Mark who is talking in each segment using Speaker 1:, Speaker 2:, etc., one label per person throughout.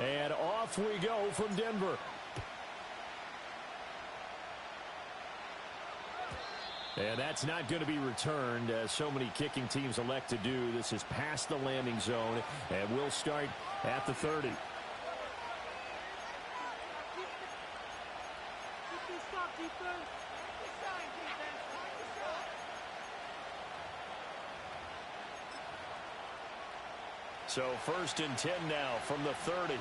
Speaker 1: And off we go from Denver. And that's not going to be returned, as so many kicking teams elect to do. This is past the landing zone, and we'll start at the 30. So 1st and 10 now from the 30.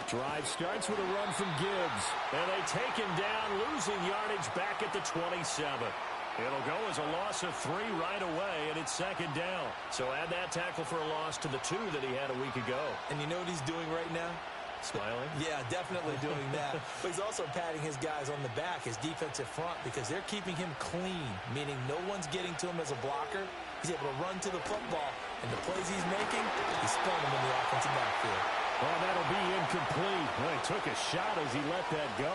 Speaker 1: Drive starts with a run from Gibbs. And they take him down, losing yardage back at the 27. It'll go as a loss of 3 right away, and it's 2nd down. So add that tackle for a loss to the 2 that he had a week ago.
Speaker 2: And you know what he's doing right now?
Speaker 1: Smiling?
Speaker 2: Yeah, definitely doing that. But he's also patting his guys on the back, his defensive front, because they're keeping him clean, meaning no one's getting to him as a blocker. He's able to run to the football, and the plays he's making, he's throwing them in the offensive backfield.
Speaker 1: Well, that'll be incomplete. Well, he took a shot as he let that go.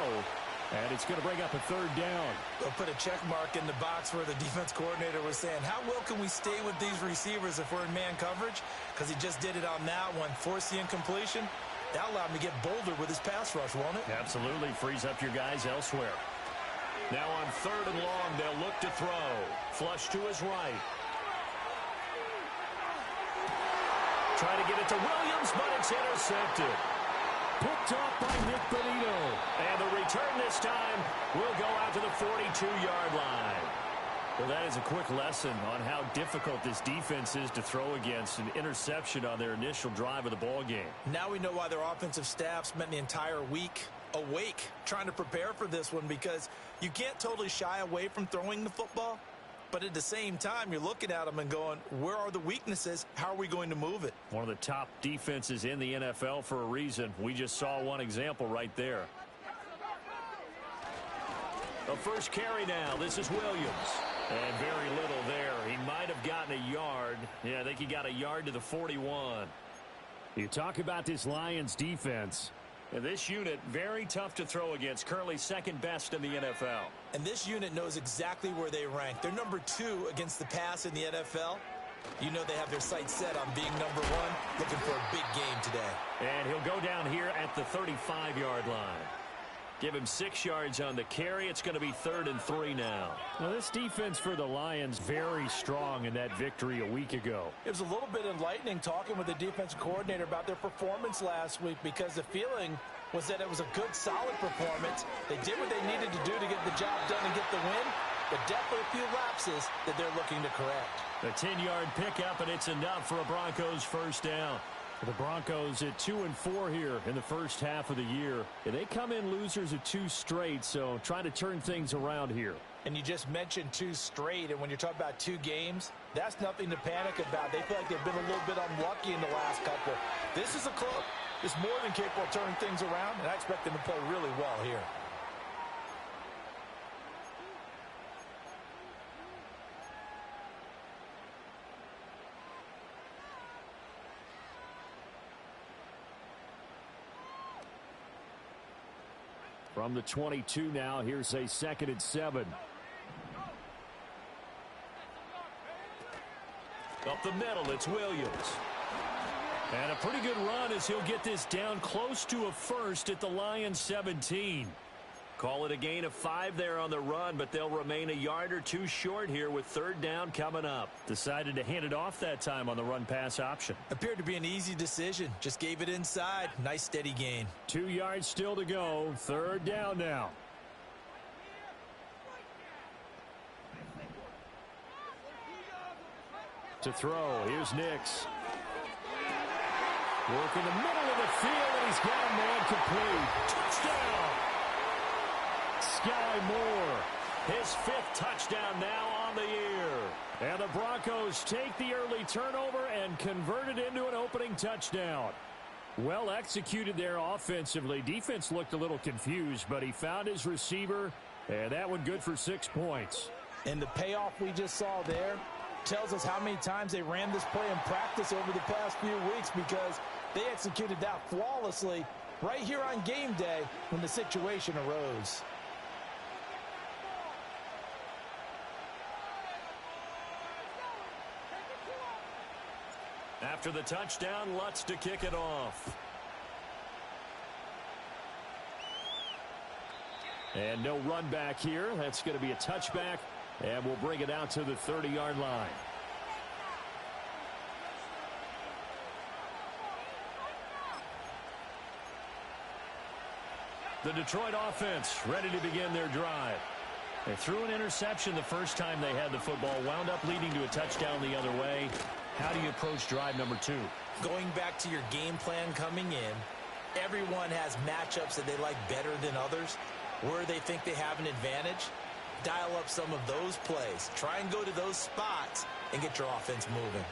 Speaker 1: And it's going to bring up a 3rd down.
Speaker 2: They'll put a check mark in the box where the defense coordinator was saying, how well can we stay with these receivers if we're in man coverage? Because he just did it on that one. Force the incompletion. That allowed him to get bolder with his pass rush, won't it?
Speaker 1: Absolutely. Frees up your guys elsewhere. Now on 3rd and long, they'll look to throw. Flush to his right. Try to get it to Williams, but it's intercepted. Picked off by Nick Benito. And the return this time will go out to the 42-yard line. Well, that is a quick lesson on how difficult this defense is to throw against. An interception on their initial drive of the ball game.
Speaker 2: Now we know why their offensive staff spent the entire week awake trying to prepare for this one, because you can't totally shy away from throwing the football. But at the same time, you're looking at them and going, where are the weaknesses? How are we going to move it?
Speaker 1: One of the top defenses in the NFL for a reason. We just saw one example right there. The first carry now. This is Williams. And very little there. He might have gotten a yard. Yeah, I think he got a yard to the 41. You talk about this Lions defense. And this unit, very tough to throw against. Currently 2nd best in the NFL.
Speaker 2: And this unit knows exactly where they rank. They're number 2 against the pass in the NFL. You know they have their sights set on being number 1, looking for a big game today.
Speaker 1: And he'll go down here at the 35-yard line. Give him 6 yards on the carry. It's going to be 3rd and 3 now. Now, this defense for the Lions, very strong in that victory a week ago.
Speaker 2: It was a little bit enlightening talking with the defense coordinator about their performance last week, because the feeling was that it was a good, solid performance. They did what they needed to do to get the job done and get the win, but definitely a few lapses that they're looking to correct.
Speaker 1: A 10-yard pickup, and it's enough for a Broncos 1st down. The Broncos at 2-4 here in the first half of the year. And they come in losers of 2 straight, so trying to turn things around here.
Speaker 2: And you just mentioned 2 straight, and when you're talking about 2 games, that's nothing to panic about. They feel like they've been a little bit unlucky in the last couple. This is a club that's more than capable of turning things around, and I expect them to play really well here.
Speaker 1: From the 22 now, here's a 2nd and 7. Up the middle, it's Williams. And a pretty good run as he'll get this down close to a 1st at the Lions 17. Call it a gain of 5 there on the run, but they'll remain a yard or 2 short here with 3rd down coming up. Decided to hand it off that time on the run-pass option.
Speaker 2: Appeared to be an easy decision. Just gave it inside. Nice steady gain.
Speaker 1: 2 yards still to go. 3rd down now. To throw, here's Nix. Work in the middle of the field, and he's got a man complete. Touchdown! Sky Moore, his 5th touchdown now on the year. And the Broncos take the early turnover and convert it into an opening touchdown. Well executed there offensively. Defense looked a little confused, but he found his receiver, and that one good for 6 points.
Speaker 2: And the payoff we just saw there tells us how many times they ran this play in practice over the past few weeks, because they executed that flawlessly right here on game day when the situation arose.
Speaker 1: After the touchdown, Lutz to kick it off. And no run back here. That's going to be a touchback, and we'll bring it out to the 30-yard line. The Detroit offense ready to begin their drive. They threw an interception the first time they had the football, wound up leading to a touchdown the other way. How do you approach drive number 2?
Speaker 2: Going back to your game plan coming in, everyone has matchups that they like better than others, where they think they have an advantage. Dial up some of those plays. Try and go to those spots and get your offense moving.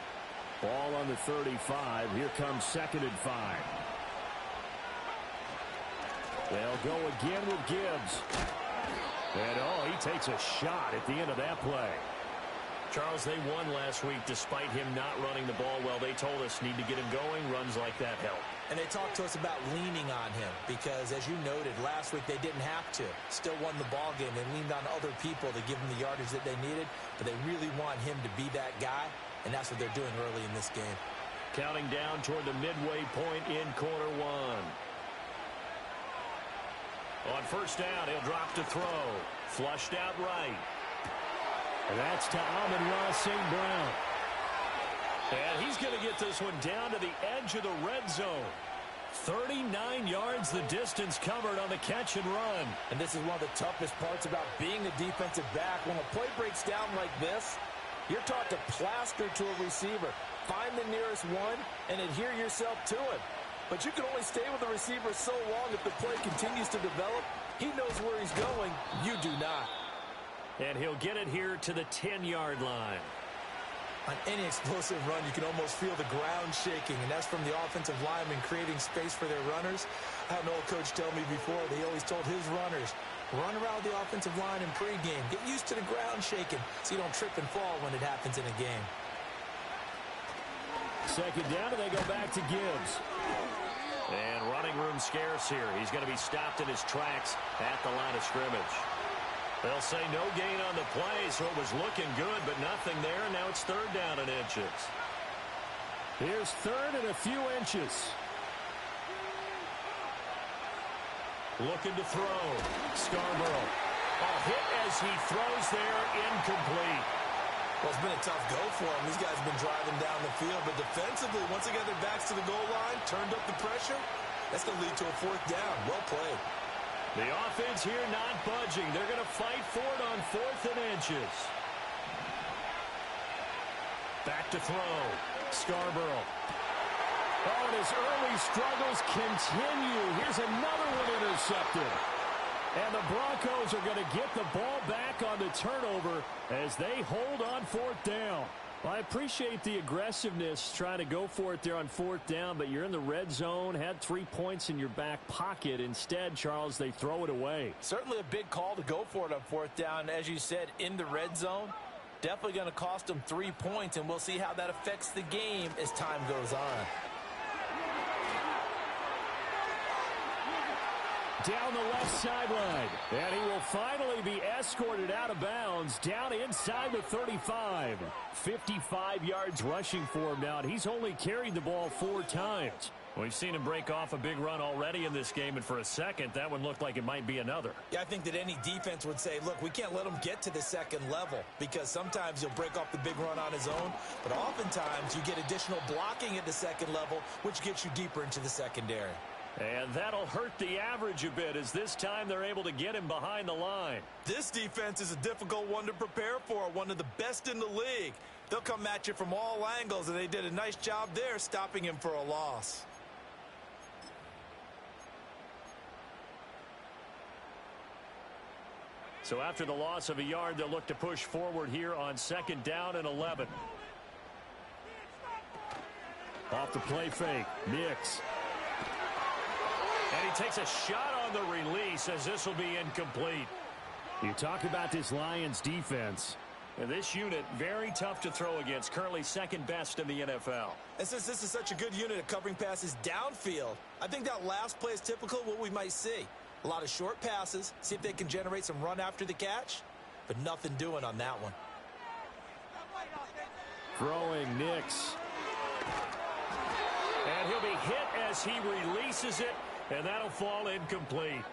Speaker 1: Ball on the 35. Here comes 2nd and 5. They'll go again with Gibbs. And, he takes a shot at the end of that play. Charles, they won last week despite him not running the ball well. They told us need to get him going. Runs like that help.
Speaker 2: And they talked to us about leaning on him because, as you noted, last week they didn't have to. Still won the ball game. They leaned on other people to give them the yardage that they needed, but they really want him to be that guy, and that's what they're doing early in this game.
Speaker 1: Counting down toward the midway point in quarter 1. On first down, he'll drop to throw. Flushed out right. And that's to Amon-Ra St. Brown. And he's going to get this one down to the edge of the red zone. 39 yards the distance covered on the catch and run.
Speaker 2: And this is one of the toughest parts about being a defensive back. When a play breaks down like this, you're taught to plaster to a receiver. Find the nearest one and adhere yourself to it. But you can only stay with the receiver so long if the play continues to develop. He knows where he's going. You do not.
Speaker 1: And he'll get it here to the 10-yard line.
Speaker 2: On any explosive run, you can almost feel the ground shaking, and that's from the offensive linemen creating space for their runners. I had an old coach tell me before, he always told his runners, run around the offensive line in pregame. Get used to the ground shaking so you don't trip and fall when it happens in a game.
Speaker 1: 2nd down, and they go back to Gibbs. And running room scarce here. He's going to be stopped in his tracks at the line of scrimmage. They'll say no gain on the play, so it was looking good, but nothing there. And now it's 3rd down and inches. Here's 3rd and a few inches. Looking to throw. Scarborough. A hit as he throws there, incomplete.
Speaker 2: Well, it's been a tough go for him. These guys have been driving down the field, but defensively, once they got their backs to the goal line, turned up the pressure, that's going to lead to a 4th down. Well played.
Speaker 1: The offense here not budging. They're going to fight for it on 4th and inches. Back to throw. Scarborough. Oh, and his early struggles continue. Here's another one intercepted. And the Broncos are going to get the ball back on the turnover as they hold on 4th down. Well, I appreciate the aggressiveness trying to go for it there on 4th down, but you're in the red zone, had 3 points in your back pocket. Instead, Charles, they throw it away.
Speaker 2: Certainly a big call to go for it on 4th down. As you said, in the red zone, definitely going to cost them 3 points, and we'll see how that affects the game as time goes on.
Speaker 1: Down the left sideline, and he will finally be escorted out of bounds down inside the 35. 55 yards rushing for him now, and he's only carried the ball 4 times. We've seen him break off a big run already in this game, and for a second, that one looked like it might be another.
Speaker 2: Yeah, I think that any defense would say, look, we can't let him get to the 2nd level because sometimes he'll break off the big run on his own, but oftentimes you get additional blocking at the 2nd level, which gets you deeper into the secondary.
Speaker 1: And that'll hurt the average a bit as this time they're able to get him behind the line.
Speaker 2: This defense is a difficult one to prepare for, one of the best in the league. They'll come at you from all angles, and they did a nice job there stopping him for a loss.
Speaker 1: So after the loss of a yard, they'll look to push forward here on 2nd down and 11. Off the play fake, Nix. And he takes a shot on the release as this will be incomplete. You talk about this Lions defense. And this unit, very tough to throw against, currently 2nd best in the NFL.
Speaker 2: And since this is such a good unit at covering passes downfield, I think that last play is typical of what we might see. A lot of short passes, see if they can generate some run after the catch, but nothing doing on that one.
Speaker 1: Throwing Nix. this. He releases it, and that'll fall incomplete.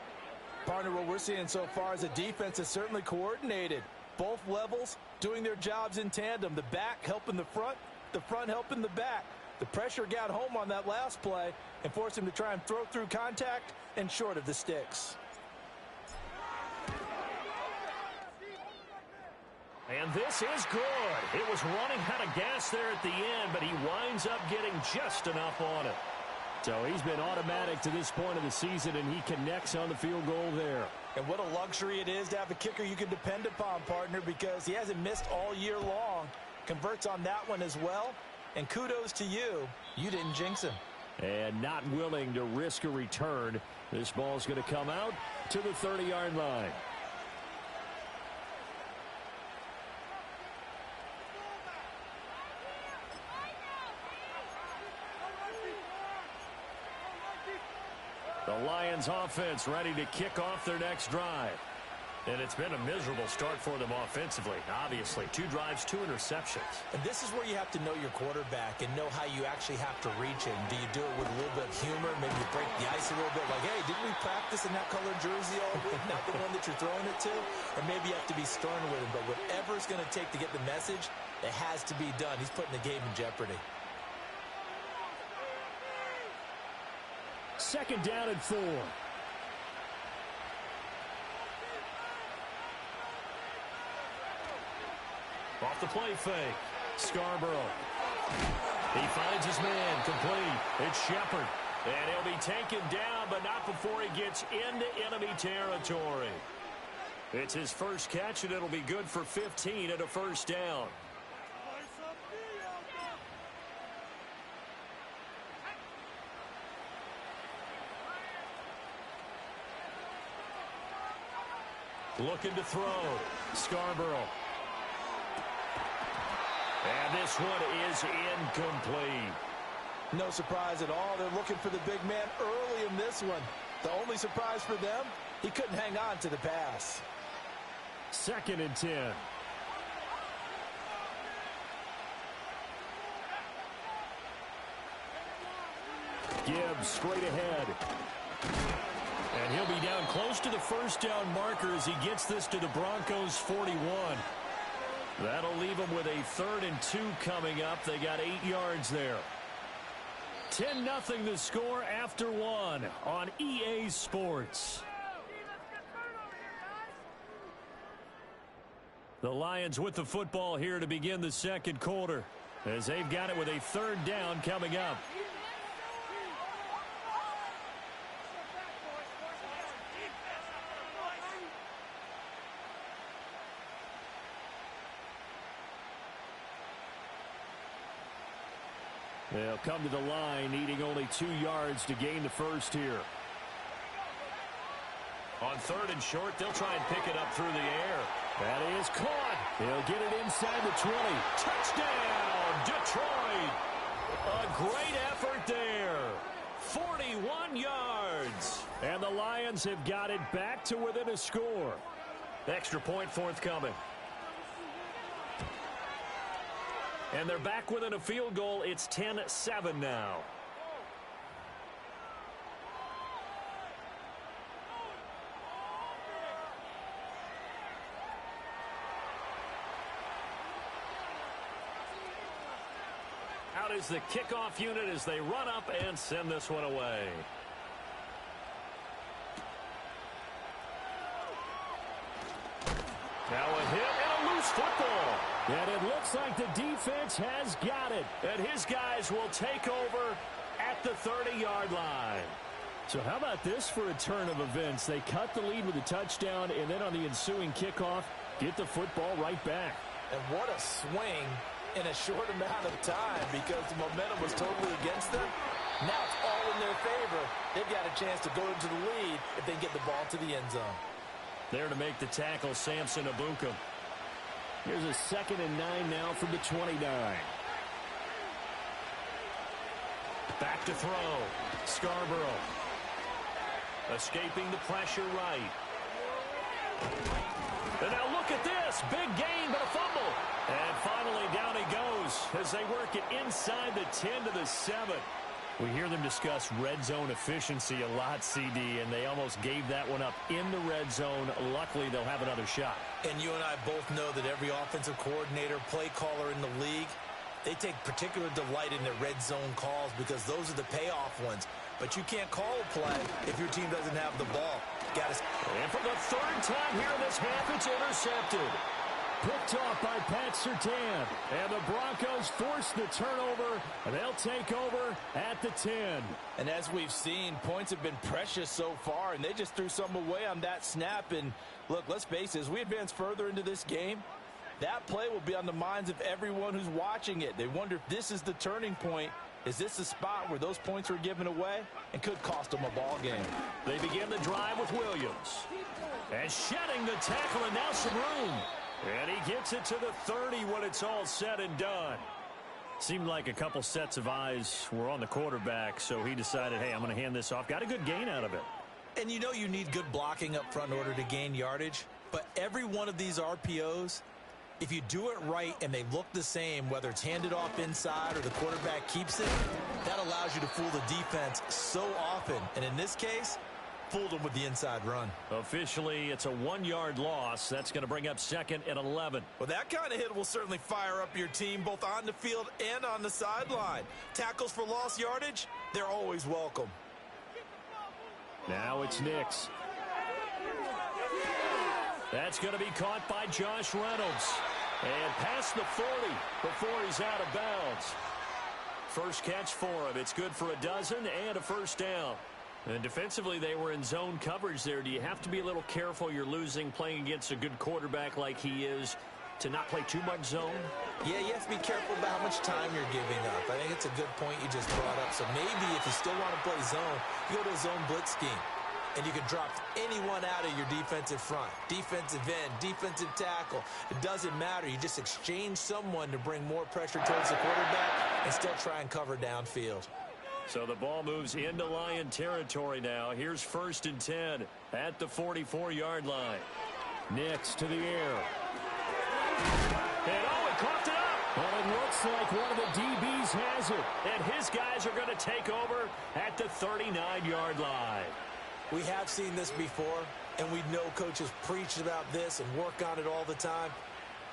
Speaker 2: Partner, what we're seeing so far is the defense is certainly coordinated. Both levels doing their jobs in tandem. The back helping the front helping the back. The pressure got home on that last play and forced him to try and throw through contact and short of the sticks.
Speaker 1: And this is good. It was running out of gas there at the end, but he winds up getting just enough on it.
Speaker 3: So he's been automatic to this point of the season, and he connects on the field goal there.
Speaker 2: And what a luxury it is to have a kicker you can depend upon, partner, because he hasn't missed all year long. Converts on that one as well. And kudos to you. You didn't jinx him.
Speaker 3: And not willing to risk a return. This ball's going to come out to the 30-yard line. The Lions offense ready to kick off their next drive.
Speaker 1: And it's been a miserable start for them offensively, obviously. 2 drives, 2 interceptions.
Speaker 2: And this is where you have to know your quarterback and know how you actually have to reach him. Do you do it with a little bit of humor? Maybe you break the ice a little bit, like, hey, didn't we practice in that colored jersey all week? Not the one that you're throwing it to? Or maybe you have to be stern with him. But whatever it's going to take to get the message, it has to be done. He's putting the game in jeopardy.
Speaker 3: 2nd down and 4.
Speaker 1: Off the play fake. Scarborough. He finds his man complete. It's Shepard. And he'll be taken down, but not before he gets into enemy territory. It's his first catch, and it'll be good for 15 and a first down. Looking to throw. Scarborough. And this one is incomplete.
Speaker 2: No surprise at all. They're looking for the big man early in this one. The only surprise for them, he couldn't hang on to the pass.
Speaker 3: 2nd and 10. Gibbs straight ahead. And he'll be down close to the first down marker as he gets this to the Broncos 41. That'll leave them with a 3rd and 2 coming up. They got 8 yards there. 10-0 the score after 1 on EA Sports. The Lions with the football here to begin the 2nd quarter, as they've got it with a 3rd down coming up. They'll come to the line, needing only 2 yards to gain the first here.
Speaker 1: On 3rd and short, they'll try and pick it up through the air.
Speaker 3: That is caught. He'll get it inside the 20.
Speaker 1: Touchdown, Detroit. A great effort there. 41 yards.
Speaker 3: And the Lions have got it back to within a score.
Speaker 1: Extra point forthcoming. And they're back within a field goal. It's 10-7 now. Out is the kickoff unit as they run up and send this one away. Now a hit and a loose football.
Speaker 3: And it looks like the defense has got it.
Speaker 1: And his guys will take over at the 30-yard line.
Speaker 3: So how about this for a turn of events? They cut the lead with a touchdown, and then on the ensuing kickoff, get the football right back.
Speaker 2: And what a swing in a short amount of time, because the momentum was totally against them. Now it's all in their favor. They've got a chance to go into the lead if they get the ball to the end zone.
Speaker 1: There to make the tackle, Samson Abuka.
Speaker 3: Here's a 2nd and 9 now from the 29.
Speaker 1: Back to throw. Scarborough. Escaping the pressure right. And now look at this. Big gain, but a fumble. And finally down he goes as they work it inside the 10 to the 7.
Speaker 3: We hear them discuss red zone efficiency a lot, CD, and they almost gave that one up in the red zone. Luckily, they'll have another shot.
Speaker 2: And you and I both know that every offensive coordinator, play caller in the league, they take particular delight in their red zone calls because those are the payoff ones. But you can't call a play if your team doesn't have the ball.
Speaker 1: And for the third time here in this half, it's intercepted.
Speaker 3: Picked off by Pat Surtain. And the Broncos force the turnover, and they'll take over at the 10.
Speaker 2: And as we've seen, points have been precious so far, and they just threw some away on that snap. And look, let's face it, as we advance further into this game, that play will be on the minds of everyone who's watching it. They wonder if this is the turning point. Is this the spot where those points were given away and could cost them a ball game?
Speaker 1: They begin the drive with Williams. And shedding the tackle, and now some room. And he gets it to the 30 when it's all said and done.
Speaker 3: Seemed like a couple sets of eyes were on the quarterback, so he decided, hey, I'm going to hand this off. Got a good gain out of it.
Speaker 2: And you know you need good blocking up front in order to gain yardage, but every one of these RPOs, if you do it right and they look the same, whether it's handed off inside or the quarterback keeps it, that allows you to fool the defense so often. And in this case, fooled them with the inside run.
Speaker 3: Officially, it's a 1-yard loss. That's going to bring up 2nd and 11.
Speaker 2: Well, that kind of hit will certainly fire up your team both on the field and on the sideline. Tackles for lost yardage, they're always welcome.
Speaker 3: Now it's Nix.
Speaker 1: That's going to be caught by Josh Reynolds. And past the 40 before he's out of bounds. First catch for him. It's good for a dozen and a first down. And defensively, they were in zone coverage there. Do you have to be a little careful? You're losing playing against a good quarterback like he is to not play too much zone?
Speaker 2: Yeah, you have to be careful about how much time you're giving up. I think it's a good point you just brought up. So maybe if you still want to play zone, you go to a zone blitz scheme. And you can drop anyone out of your defensive front. Defensive end, defensive tackle. It doesn't matter. You just exchange someone to bring more pressure towards the quarterback and still try and cover downfield.
Speaker 1: So the ball moves into Lion territory now. Here's 1st and 10 at the 44-yard line.
Speaker 3: Nix to the air.
Speaker 1: And he coughed it up.
Speaker 3: Well, it looks like one of the DBs has it.
Speaker 1: And his guys are going to take over at the 39-yard line.
Speaker 2: We have seen this before, and we know coaches preach about this and work on it all the time.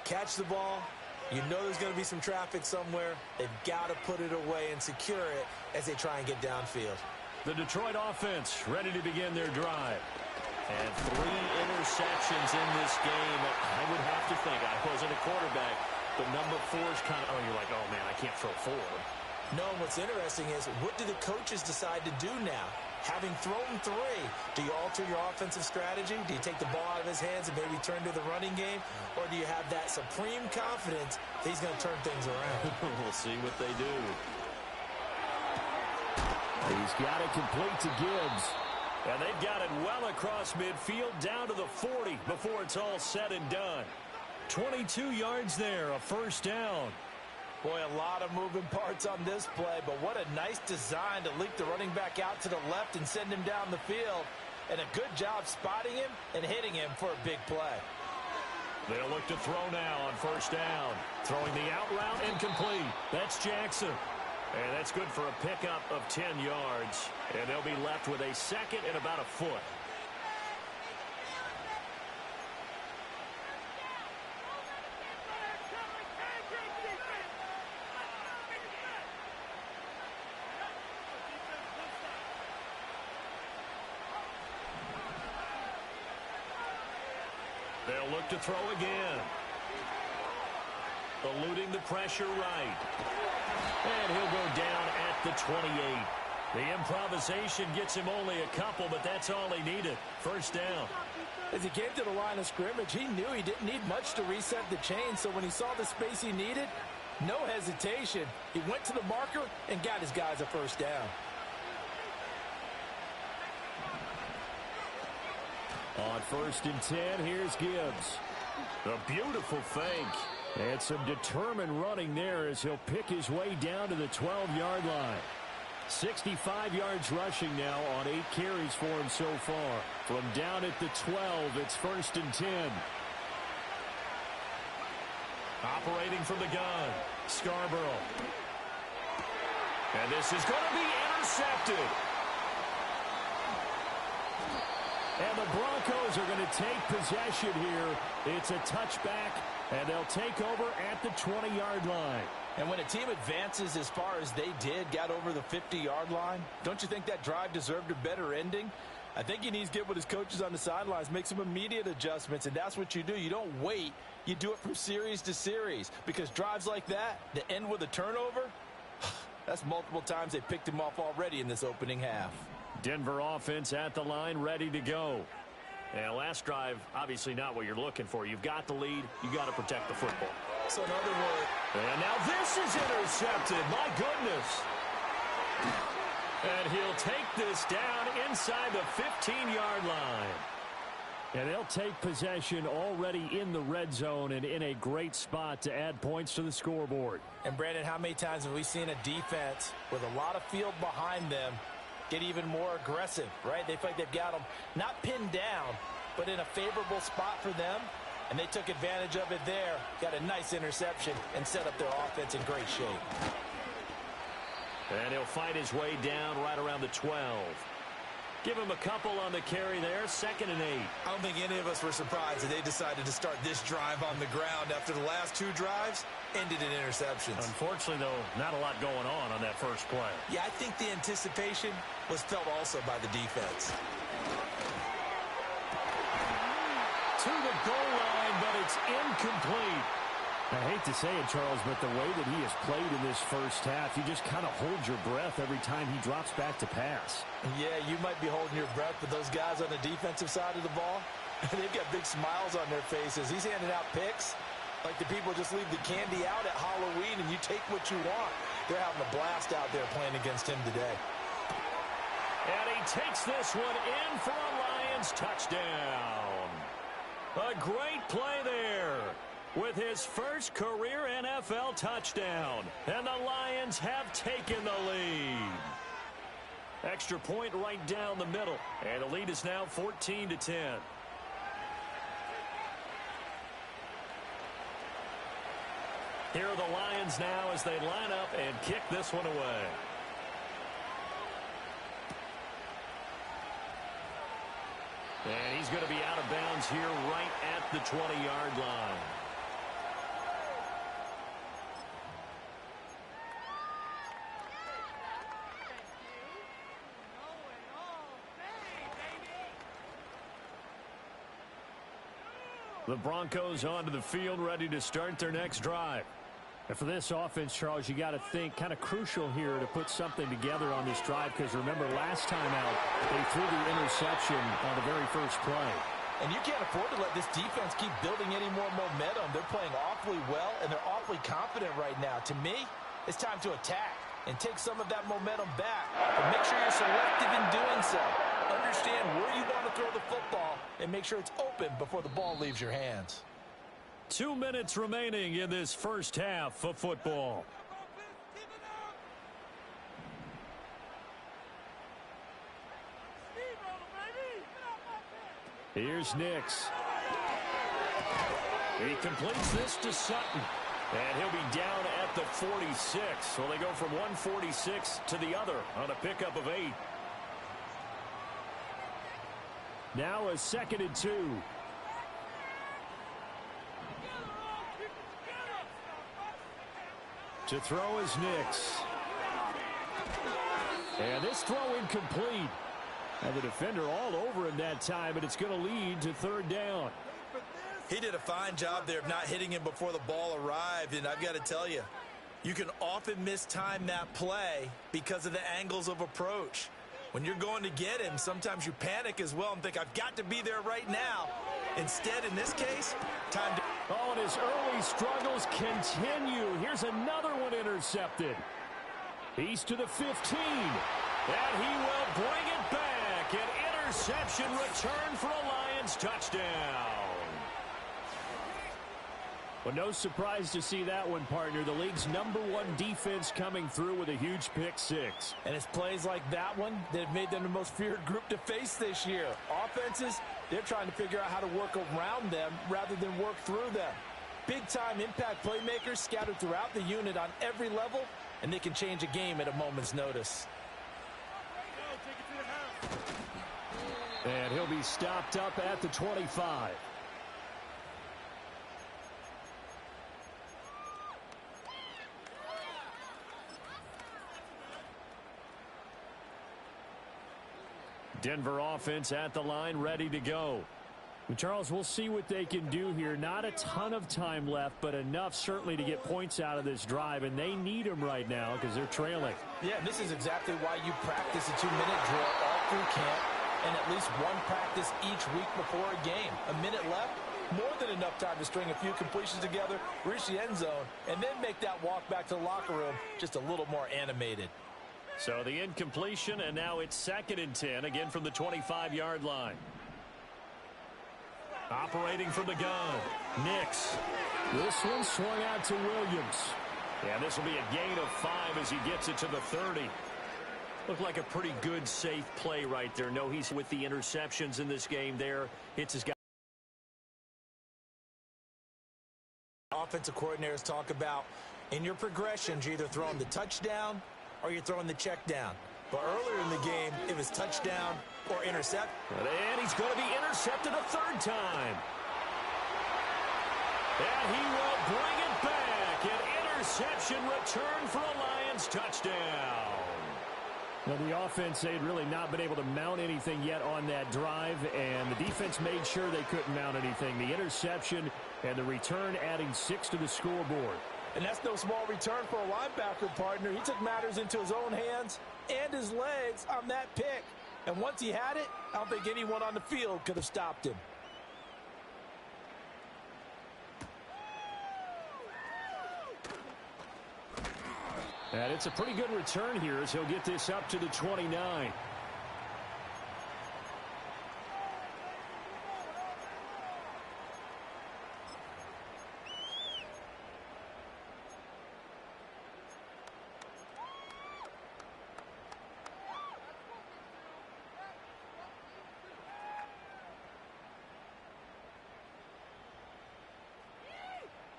Speaker 2: Catch the ball. You know there's going to be some traffic somewhere. They've got to put it away and secure it as they try and get downfield.
Speaker 1: The Detroit offense ready to begin their drive. And 3 interceptions in this game. I would have to think, I wasn't a quarterback, but number 4 is kind of, you're like, oh, man, I can't throw 4.
Speaker 2: No, and what's interesting is, what do the coaches decide to do now? Having thrown 3, do you alter your offensive strategy? Do you take the ball out of his hands and maybe turn to the running game? Or do you have that supreme confidence that he's going to turn things around?
Speaker 1: We'll see what they do.
Speaker 3: He's got it complete to Gibbs.
Speaker 1: And they've got it well across midfield down to the 40 before it's all said and done. 22 yards there, a first down.
Speaker 2: Boy, a lot of moving parts on this play, but what a nice design to leak the running back out to the left and send him down the field. And a good job spotting him and hitting him for a big play.
Speaker 1: They'll look to throw now on first down. Throwing the out route incomplete. That's Jackson. And that's good for a pickup of 10 yards. And they'll be left with a 2nd and about a foot. They'll look to throw again. Eluding the pressure right. And he'll go down at the 28. The improvisation gets him only a couple, but that's all he needed. First down.
Speaker 2: As he came to the line of scrimmage, he knew he didn't need much to reset the chain, so when he saw the space he needed, no hesitation. He went to the marker and got his guys a first down.
Speaker 3: On 1st and 10, here's Gibbs.
Speaker 1: A beautiful fake.
Speaker 3: And some determined running there as he'll pick his way down to the 12-yard line. 65 yards rushing now on 8 carries for him so far. From down at the 12, it's 1st and 10.
Speaker 1: Operating from the gun, Scarborough. And this is going to be intercepted.
Speaker 3: And the Broncos are going to take possession here. It's a touchback, and they'll take over at the 20-yard line.
Speaker 2: And when a team advances as far as they did, got over the 50-yard line, don't you think that drive deserved a better ending? I think he needs to get with his coaches on the sidelines, make some immediate adjustments, and that's what you do. You don't wait. You do it from series to series, because drives like that end with a turnover, that's multiple times they picked him off already in this opening half.
Speaker 3: Denver offense at the line, ready to go. And last drive, obviously not what you're looking for. You've got the lead. You got to protect the football.
Speaker 2: So in other words,
Speaker 1: and now this is intercepted. My goodness. And he'll take this down inside the 15-yard line.
Speaker 3: And they'll take possession already in the red zone and in a great spot to add points to the scoreboard.
Speaker 2: And Brandon, how many times have we seen a defense with a lot of field behind them get even more aggressive, right? They feel like they've got them not pinned down, but in a favorable spot for them, and they took advantage of it there, got a nice interception, and set up their offense in great shape.
Speaker 3: And he'll fight his way down right around the 12. Give him a couple on the carry there, 2nd and 8.
Speaker 2: I don't think any of us were surprised that they decided to start this drive on the ground after the last two drives ended in interceptions.
Speaker 3: Unfortunately, though, not a lot going on that first play.
Speaker 2: Yeah, I think the anticipation was felt also by the defense.
Speaker 3: To the goal line, but it's incomplete. I hate to say it, Charles, but the way that he has played in this first half, you just kind of hold your breath every time he drops back to pass.
Speaker 2: Yeah, you might be holding your breath, but those guys on the defensive side of the ball, they've got big smiles on their faces. He's handing out picks like the people just leave the candy out at Halloween and you take what you want. They're having a blast out there playing against him today.
Speaker 3: And he takes this one in for a Lions touchdown. A great play there with his first career NFL touchdown. And the Lions have taken the lead. Extra point right down the middle. And the lead is now 14-10. Here are the Lions now as they line up and kick this one away. And he's going to be out of bounds here right at the 20-yard line. The Broncos onto the field, ready to start their next drive. And for this offense, Charles, you got to think kind of crucial here to put something together on this drive, because remember last time out they threw the interception on the very first play.
Speaker 2: And you can't afford to let this defense keep building any more momentum. They're playing awfully well, and they're awfully confident right now. To me, it's time to attack and take some of that momentum back. But make sure you're selective in doing so. Understand where you want to throw the football and make sure it's open before the ball leaves your hands.
Speaker 3: 2 minutes remaining in this first half of football. Here's Nix. He completes this to Sutton. And he'll be down at the 46. So they go from 146 to the other on a pickup of 8. Now a 2nd and 2. To throw is Nix. And this throw incomplete. And the defender all over him that time, and it's going to lead to 3rd down.
Speaker 2: He did a fine job there of not hitting him before the ball arrived, and I've got to tell you, you can often mistime that play because of the angles of approach. When you're going to get him, sometimes you panic as well and think, I've got to be there right now. Instead, in this case, time to...
Speaker 3: Oh, and his early struggles continue. Here's another one intercepted. He's to the 15. And he will bring it back. An interception return for a Lions touchdown. Well, no surprise to see that one, partner. The league's #1 defense coming through with a huge pick-6.
Speaker 2: And it's plays like that one that have made them the most feared group to face this year. Offenses, they're trying to figure out how to work around them rather than work through them. Big-time impact playmakers scattered throughout the unit on every level, and they can change a game at a moment's notice.
Speaker 3: And he'll be stopped up at the 25. Denver offense at the line, ready to go. Charles, we'll see what they can do here. Not a ton of time left, but enough certainly to get points out of this drive, and they need them right now because they're trailing.
Speaker 2: Yeah, this is exactly why you practice a 2-minute drill all through camp and at least one practice each week before a game. A minute left, more than enough time to string a few completions together, reach the end zone, and then make that walk back to the locker room just a little more animated.
Speaker 3: So the incompletion, and now it's 2nd and 10, again from the 25-yard line. Operating from the gun, Nix.
Speaker 1: This one swung out to Williams.
Speaker 3: Yeah, this will be a gain of 5 as he gets it to the 30. Looked like a pretty good, safe play right there. No, he's with the interceptions in this game there. Hits his guy.
Speaker 2: Offensive coordinators talk about in your progressions, you're either throwing the touchdown or you're throwing the check down. But earlier in the game, it was touchdown or intercept.
Speaker 3: And he's going to be intercepted a 3rd time. And he will bring it back. An interception return for a Lions touchdown.
Speaker 1: Well, the offense, they'd really not been able to mount anything yet on that drive, and the defense made sure they couldn't mount anything. The interception and the return adding 6 to the scoreboard.
Speaker 2: And that's no small return for a linebacker partner. He took matters into his own hands and his legs on that pick. And once he had it, I don't think anyone on the field could have stopped him.
Speaker 1: And it's a pretty good return here as he'll get this up to the 29.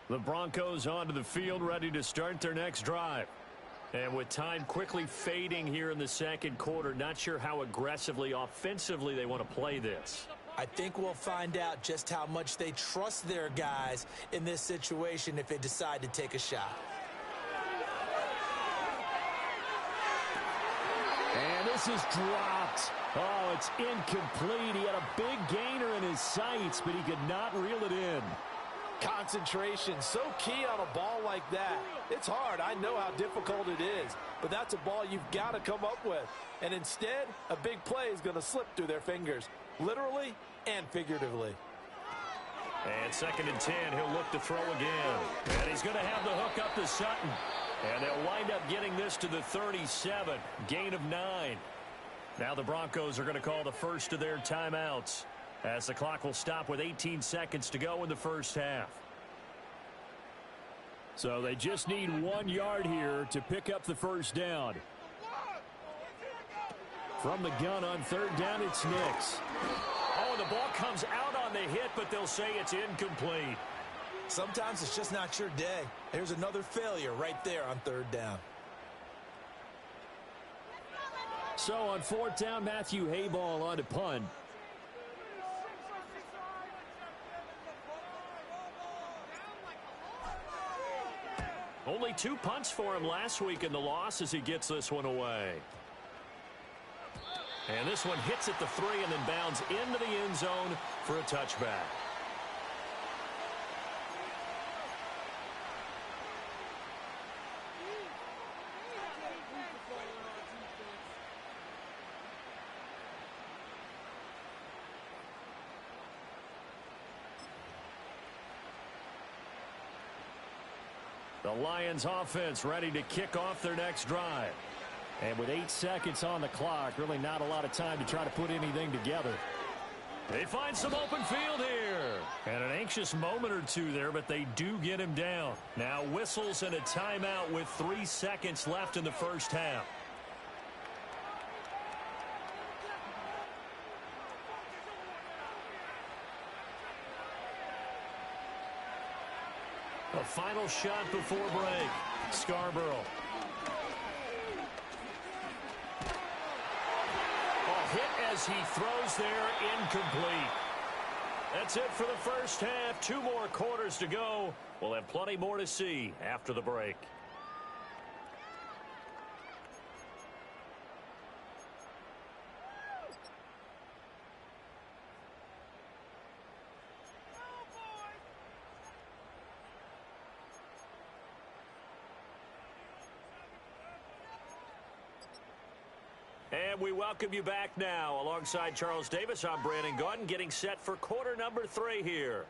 Speaker 3: The Broncos onto the field, ready to start their next drive. And with time quickly fading here in the 2nd quarter, not sure how aggressively, offensively they want to play this.
Speaker 2: I think we'll find out just how much they trust their guys in this situation if they decide to take a shot.
Speaker 1: And this is dropped. Oh, it's incomplete. He had a big gainer in his sights, but he could not reel it in.
Speaker 2: Concentration, so key on a ball like that. It's hard. I know how difficult it is, but that's a ball you've got to come up with. And instead, a big play is going to slip through their fingers, literally and figuratively.
Speaker 3: And 2nd and 10, he'll look to throw again. And he's going to have the hook up to Sutton. And they'll wind up getting this to the 37, gain of 9. Now the Broncos are going to call the first of their timeouts, as the clock will stop with 18 seconds to go in the first half.
Speaker 1: So they just need 1 yard here to pick up the first down. From the gun on 3rd down, it's Nix.
Speaker 3: Oh, the ball comes out on the hit, but they'll say it's incomplete.
Speaker 2: Sometimes it's just not your day. There's another failure right there on 3rd down.
Speaker 1: So on 4th down, Matthew Hayball on to punt.
Speaker 3: Only 2 punts for him last week in the loss as he gets this one away. And this one hits at the 3 and then bounds into the end zone for a touchback. The Lions offense ready to kick off their next drive.
Speaker 1: And with 8 seconds on the clock, really not a lot of time to try to put anything together.
Speaker 3: They find some open field here. And an anxious moment or two there, but they do get him down. Now whistles and a timeout with 3 seconds left in the first half. A final shot before break. Scarborough. Oh, hit as he throws there, incomplete. That's it for the first half. 2 more quarters to go. We'll have plenty more to see after the break. And we welcome you back now. Alongside Charles Davis, I'm Brandon Gaudin, getting set for quarter number 3 here.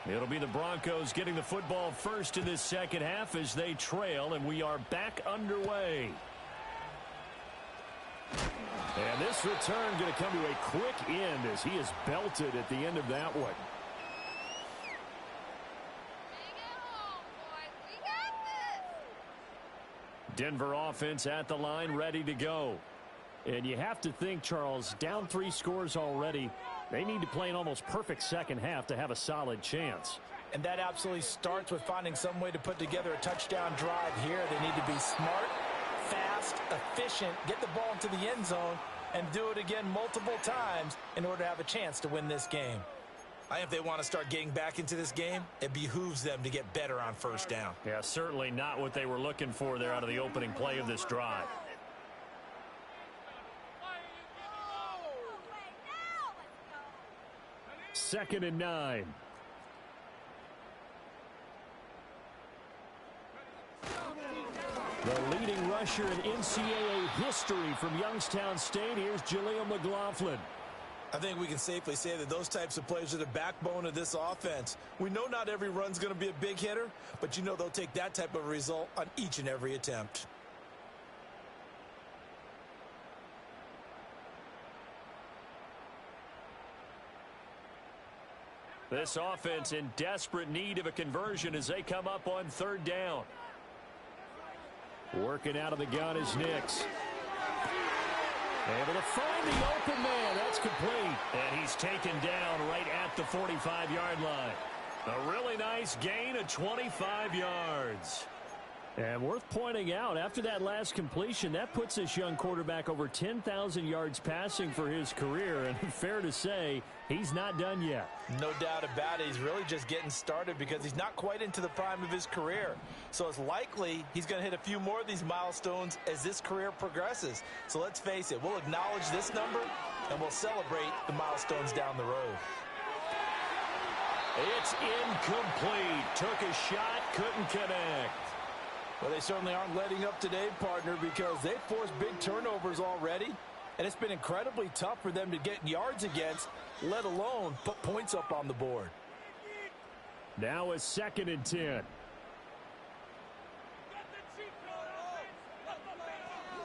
Speaker 3: It'll be the Broncos getting the football first in this second half as they trail, and we are back underway. And this return going to come to a quick end as he is belted at the end of that one. Denver offense at the line, ready to go. And you have to think, Charles, down 3 scores already. They need to play an almost perfect second half to have a solid chance.
Speaker 2: And that absolutely starts with finding some way to put together a touchdown drive here. They need to be smart, fast, efficient, get the ball into the end zone, and do it again multiple times in order to have a chance to win this game.
Speaker 4: If they want to start getting back into this game, it behooves them to get better on first down.
Speaker 3: Yeah, certainly not what they were looking for there out of the opening play of this drive. Second and 9. The leading rusher in NCAA history from Youngstown State. Here's Jaleel McLaughlin.
Speaker 4: I think we can safely say that those types of plays are the backbone of this offense. We know not every run's going to be a big hitter, but you know they'll take that type of result on each and every attempt.
Speaker 3: This offense in desperate need of a conversion as they come up on 3rd down. Working out of the gun is Nix. Able to find the open man. That's complete. And he's taken down right at the 45-yard line. A really nice gain of 25 yards. And worth pointing out, after that last completion, that puts this young quarterback over 10,000 yards passing for his career. And fair to say, he's not done yet.
Speaker 2: No doubt about it. He's really just getting started because he's not quite into the prime of his career. So it's likely he's going to hit a few more of these milestones as this career progresses. So let's face it, we'll acknowledge this number and we'll celebrate the milestones down the road.
Speaker 3: It's incomplete. Took a shot, couldn't connect.
Speaker 2: Well, they certainly aren't letting up today, partner, because they've forced big turnovers already. And it's been incredibly tough for them to get yards against, let alone put points up on the board.
Speaker 3: Now a 2nd and 10.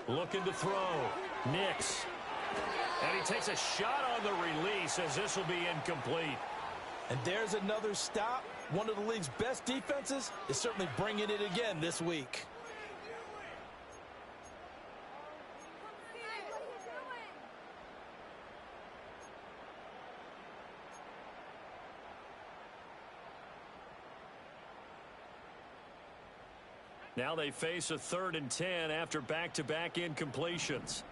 Speaker 3: Looking to throw. Nix. And he takes a shot on the release as this will be incomplete.
Speaker 2: And there's another stop. One of the league's best defenses is certainly bringing it again this week.
Speaker 3: Now they face a 3rd and 10 after back-to-back incompletions.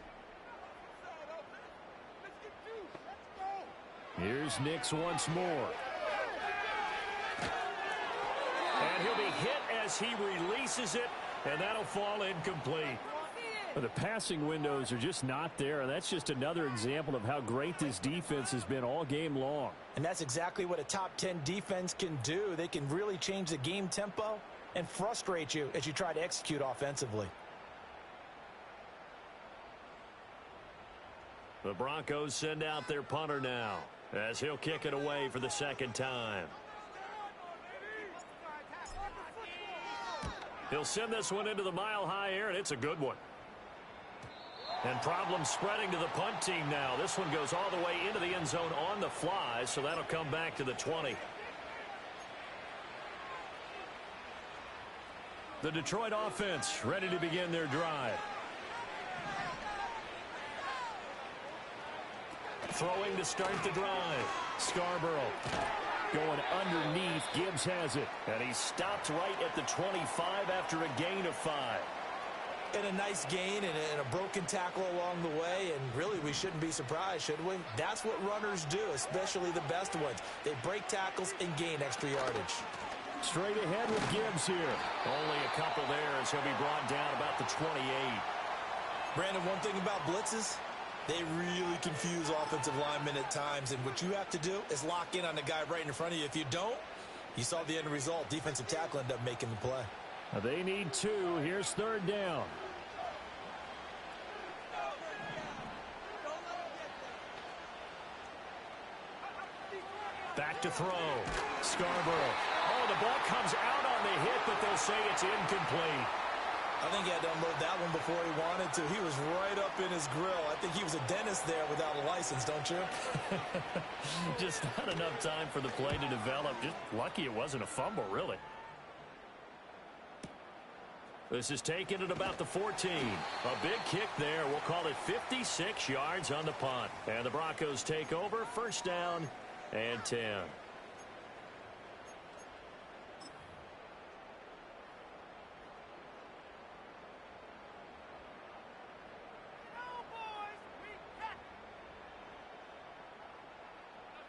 Speaker 3: Here's Nix once more. And he'll be hit as he releases it, and that'll fall incomplete. But the passing windows are just not there, and that's just another example of how great this defense has been all game long.
Speaker 2: And that's exactly what a top 10 defense can do. They can really change the game tempo and frustrate you as you try to execute offensively.
Speaker 3: The Broncos send out their punter now as he'll kick it away for the 2nd time. He'll send this one into the mile-high air, and it's a good one. And problems spreading to the punt team now. This one goes all the way into the end zone on the fly, so that'll come back to the 20. The Detroit offense ready to begin their drive. Throwing to start the drive. Scarborough. Going underneath, Gibbs has it. And he stopped right at the 25 after a gain of 5.
Speaker 4: And a nice gain and a broken tackle along the way, and really we shouldn't be surprised, should we? That's what runners do, especially the best ones. They break tackles and gain extra yardage.
Speaker 3: Straight ahead with Gibbs here. Only a couple there as he'll be brought down about the 28.
Speaker 4: Brandon, one thing about blitzes, they really confuse offensive linemen at times, and what you have to do is lock in on the guy right in front of you. If you don't, you saw the end result. Defensive tackle ended up making the play.
Speaker 3: They need 2. Here's 3rd down. Back to throw. Scarborough. Oh, the ball comes out on the hit, but they'll say it's incomplete.
Speaker 4: I think he had to unload that one before he wanted to. He was right up in his grill. I think he was a dentist there without a license, don't you?
Speaker 3: Just not enough time for the play to develop. Just lucky it wasn't a fumble, really. This is taken at about the 14. A big kick there. We'll call it 56 yards on the punt. And the Broncos take over. 1st down and 10.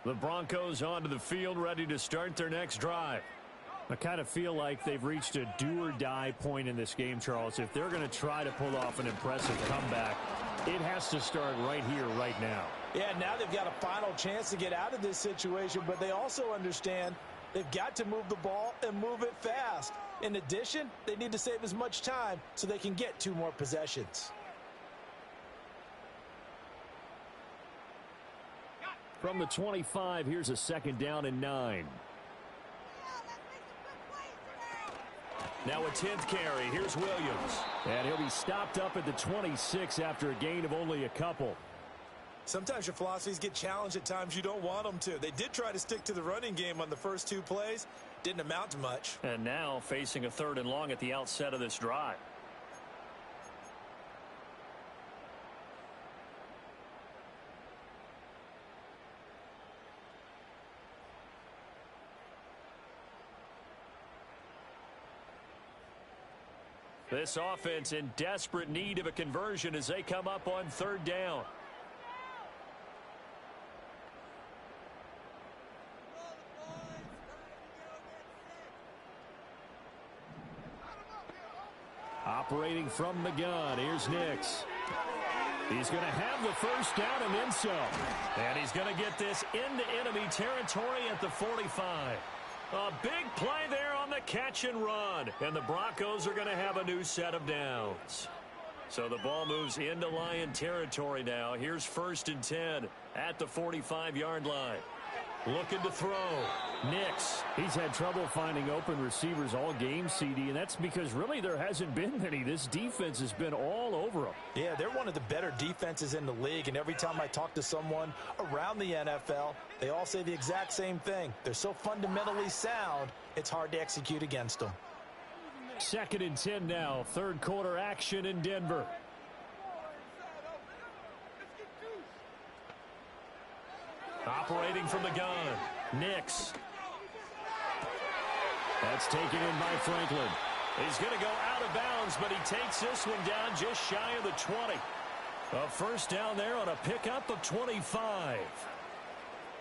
Speaker 3: The Broncos onto the field, ready to start their next drive. I kind of feel like they've reached a do-or-die point in this game, Charles. If they're going to try to pull off an impressive comeback, it has to start right here, right now.
Speaker 2: Yeah, now they've got a final chance to get out of this situation, but they also understand they've got to move the ball and move it fast. In addition, they need to save as much time so they can get 2 more possessions.
Speaker 3: From the 25, here's a 2nd down and 9. Now a 10th carry. Here's Williams. And he'll be stopped up at the 26 after a gain of only a couple.
Speaker 4: Sometimes your philosophies get challenged at times you don't want them to. They did try to stick to the running game on the first 2 plays. Didn't amount to much.
Speaker 3: And now facing a 3rd and long at the outset of this drive. This offense in desperate need of a conversion as they come up on 3rd down. Operating from the gun, here's Nix. He's going to have the 1st down and then some. And he's going to get this into enemy territory at the 45. A big play there on the catch and run. And the Broncos are going to have a new set of downs. So the ball moves into Lion territory now. Here's 1st and 10 at the 45-yard line. Looking to throw. Nix. He's had trouble finding open receivers all game, CD, and that's because really there hasn't been many. This defense has been all over them.
Speaker 2: Yeah, they're one of the better defenses in the league, and every time I talk to someone around the NFL, they all say the exact same thing. They're so fundamentally sound, it's hard to execute against them.
Speaker 3: 2nd and 10 now. 3rd quarter action in Denver. Operating from the gun. Nix. That's taken in by Franklin. He's going to go out of bounds, but he takes this one down just shy of the 20. A 1st down there on a pickup of 25.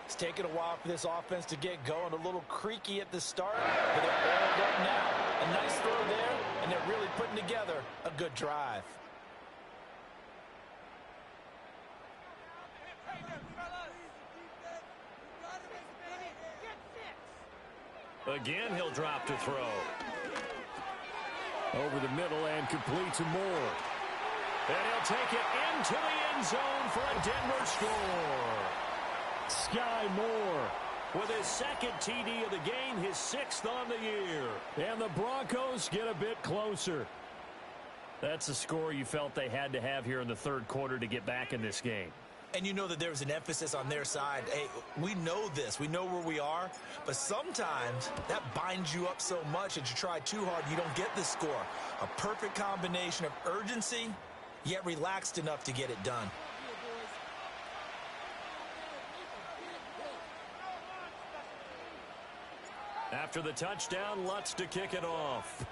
Speaker 2: It's taken a while for this offense to get going. A little creaky at the start, but they're oiled up now. A nice throw there, and they're really putting together a good drive.
Speaker 3: Again, he'll drop to throw. Over the middle and complete to Moore. And he'll take it into the end zone for a Denver score. Sky Moore with his 2nd TD of the game, his 6th on the year. And the Broncos get a bit closer. That's the score you felt they had to have here in the 3rd quarter to get back in this game.
Speaker 4: And you know that there was an emphasis on their side. Hey, we know this. We know where we are. But sometimes that binds you up so much that you try too hard, you don't get the score. A perfect combination of urgency, yet relaxed enough to get it done.
Speaker 3: After the touchdown, Lutz to kick it off.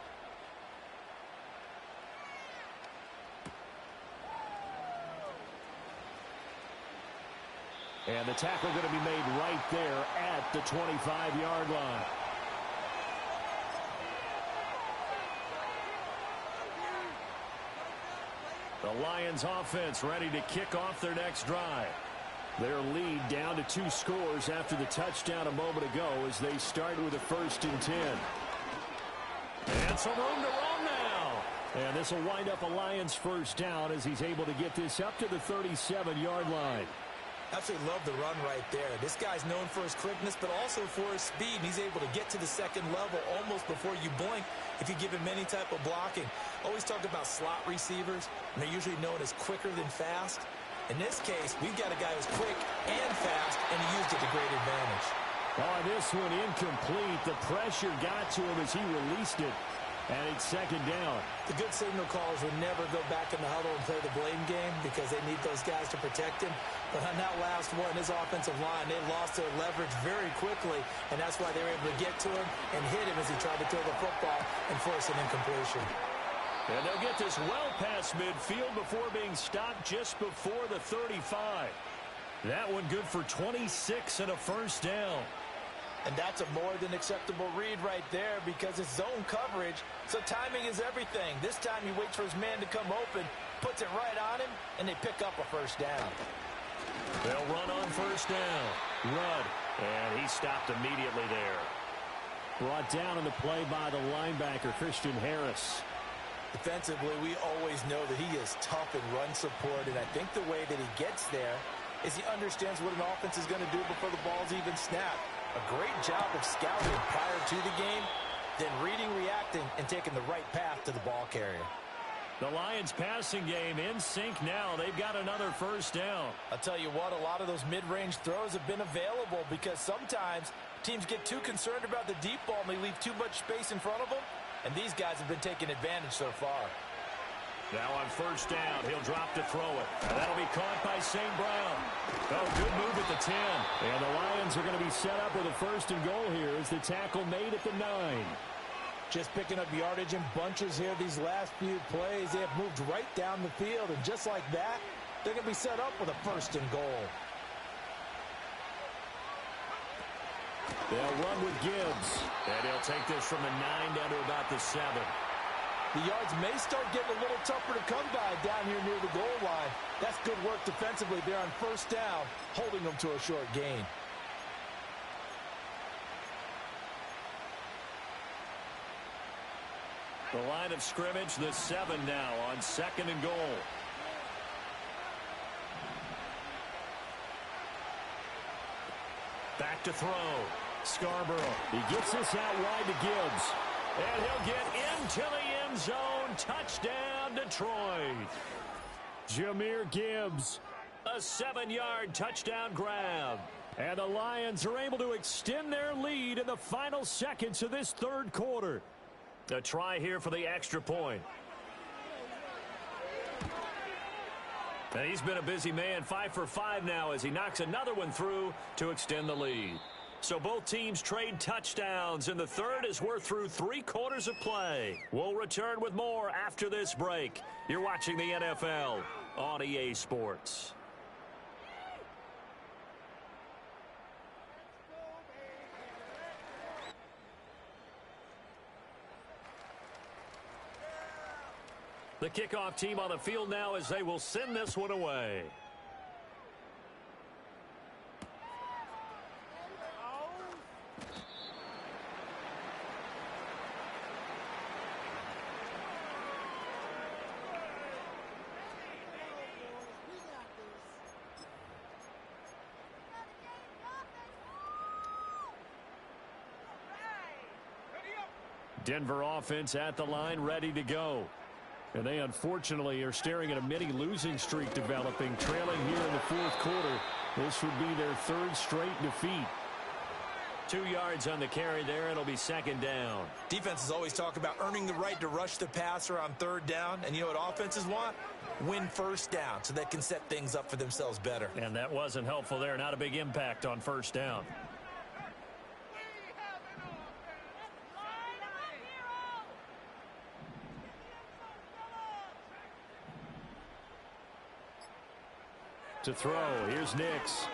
Speaker 3: And the tackle going to be made right there at the 25-yard line. The Lions offense ready to kick off their next drive. Their lead down to 2 scores after the touchdown a moment ago as they start with a 1st and 10. And some room to run now. And this will wind up a Lions 1st down as he's able to get this up to the 37-yard line.
Speaker 4: Absolutely love the run right there. This guy's known for his quickness, but also for his speed. He's able to get to the second level almost before you blink if you give him any type of blocking. Always talk about slot receivers, and they're usually known as quicker than fast. In this case, we've got a guy who's quick and fast, and he used it to great advantage.
Speaker 3: Oh, this one incomplete. The pressure got to him as he released it. And it's 2nd down.
Speaker 4: The good signal callers would never go back in the huddle and play the blame game because they need those guys to protect him. But on that last one, his offensive line, they lost their leverage very quickly, and that's why they were able to get to him and hit him as he tried to throw the football and force an incompletion.
Speaker 3: And they'll get this well past midfield before being stopped just before the 35. That one good for 26 and a 1st down.
Speaker 2: And that's a more than acceptable read right there because it's zone coverage, so timing is everything. This time he waits for his man to come open, puts it right on him, and they pick up a 1st down.
Speaker 3: They'll run on 1st down. Rudd, and he stopped immediately there. Brought down on the play by the linebacker, Christian Harris.
Speaker 2: Defensively, we always know that he is tough in run support, and I think the way that he gets there is he understands what an offense is going to do before the ball's even snapped. A great job of scouting prior to the game, then reading, reacting, and taking the right path to the ball carrier.
Speaker 3: The Lions passing game in sync now. They've got another 1st down.
Speaker 2: I'll tell you what, a lot of those mid-range throws have been available because sometimes teams get too concerned about the deep ball and they leave too much space in front of them, and these guys have been taking advantage so far.
Speaker 3: Now on 1st down, he'll drop to throw it. And that'll be caught by St. Brown. Oh, good move at the 10. And the Lions are going to be set up with a 1st and goal here as the tackle made at the 9.
Speaker 2: Just picking up yardage in bunches here these last few plays. They have moved right down the field, and just like that, they're going to be set up with a 1st and goal.
Speaker 3: They'll run with Gibbs. And he'll take this from the 9 down to about the 7.
Speaker 2: The yards may start getting a little tougher to come by down here near the goal line. That's good work defensively there on 1st down, holding them to a short gain.
Speaker 3: The line of scrimmage, the 7 now on 2nd and goal. Back to throw. Scarborough. He gets this out wide to Gibbs. And he'll get into the end zone. Touchdown, Detroit. Jahmyr Gibbs. A 7-yard touchdown grab. And the Lions are able to extend their lead in the final seconds of this 3rd quarter. A try here for the extra point. And he's been a busy man, 5 for 5 now as he knocks another one through to extend the lead. So both teams trade touchdowns, and the 3rd as we're through 3 quarters of play. We'll return with more after this break. You're watching the NFL on EA Sports. The kickoff team on the field now as they will send this one away. Denver offense at the line, ready to go. And they unfortunately are staring at a mini losing streak developing, trailing here in the 4th quarter. This would be their 3rd straight defeat. 2 yards on the carry there. It'll be 2nd down.
Speaker 4: Defenses always talk about earning the right to rush the passer on 3rd down. And you know what offenses want? Win 1st down so they can set things up for themselves better.
Speaker 3: And that wasn't helpful there. Not a big impact on 1st down. To throw, here's Nix.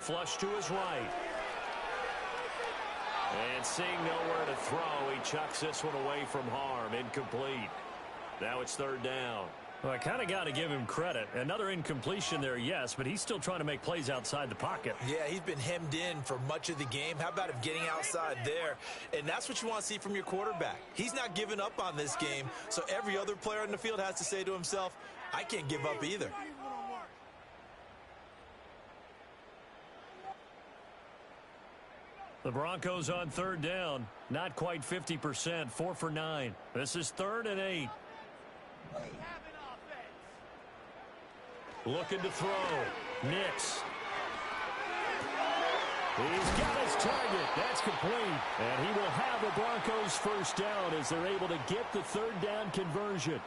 Speaker 1: Flush to his right. And seeing nowhere to throw, he chucks this one away from harm. Incomplete. Now it's third down.
Speaker 3: Well, I kind of got to give him credit. Another incompletion there, yes, but he's still trying to make plays outside the pocket.
Speaker 4: Yeah, he's been hemmed in for much of the game. How about him getting outside there? And that's what you want to see from your quarterback. He's not giving up on this game, so every other player in the field has to say to himself, I can't give up either.
Speaker 3: The Broncos on third down. Not quite 50%, 4 for 9. This is 3rd and 8. Looking to throw. Nix. He's got his target. That's complete. And he will have the Broncos first down as they're able to get the third down conversion.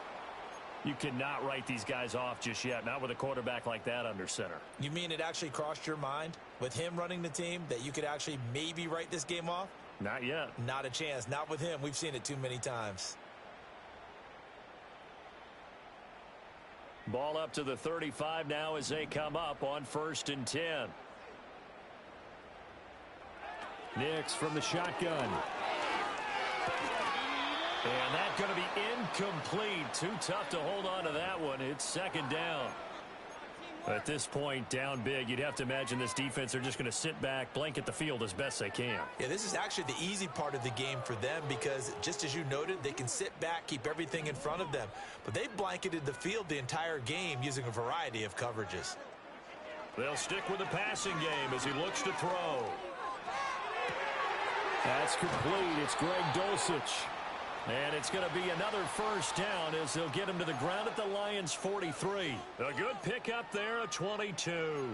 Speaker 3: You cannot write these guys off just yet, not with a quarterback like that under center.
Speaker 4: You mean it actually crossed your mind with him running the team that you could actually maybe write this game off?
Speaker 3: Not yet.
Speaker 4: Not a chance. Not with him. We've seen it too many times.
Speaker 3: Ball up to the 35 now as they come up on 1st and 10. Nix from the shotgun. And that's going to be incomplete. Too tough to hold on to that one. It's 2nd down. At this point, down big, you'd have to imagine this defense are just going to sit back, blanket the field as best they can.
Speaker 4: Yeah, this is actually the easy part of the game for them because, just as you noted, they can sit back, keep everything in front of them. But they blanketed the field the entire game using a variety of coverages.
Speaker 3: They'll stick with the passing game as he looks to throw. That's complete. It's Greg Dulcich. And it's going to be another first down as they'll get him to the ground at the Lions' 43. A good pickup there, a 22.